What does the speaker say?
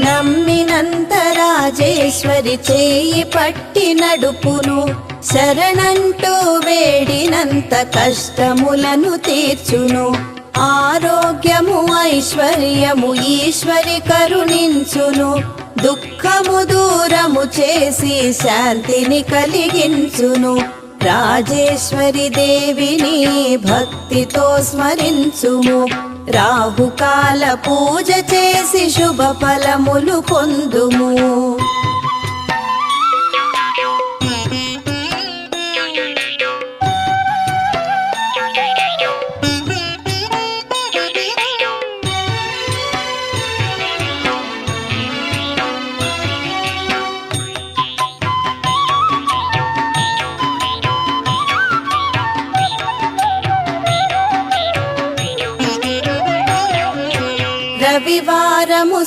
నమ్మినంత రాజేశ్వరి చేయి పట్టి నడుపును, శరణంటూ వేడినంత కష్టములను తీర్చును. ఆరోగ్యము ఐశ్వర్యము ఈశ్వరి కరుణించును, దుఃఖము దూరము చేసి శాంతిని కలిగించును. రాజేశ్వరి దేవిని భక్తితో స్మరించుము, రాహుకాల పూజ చేసి శుభ ఫలములు పొందుము. రవివారము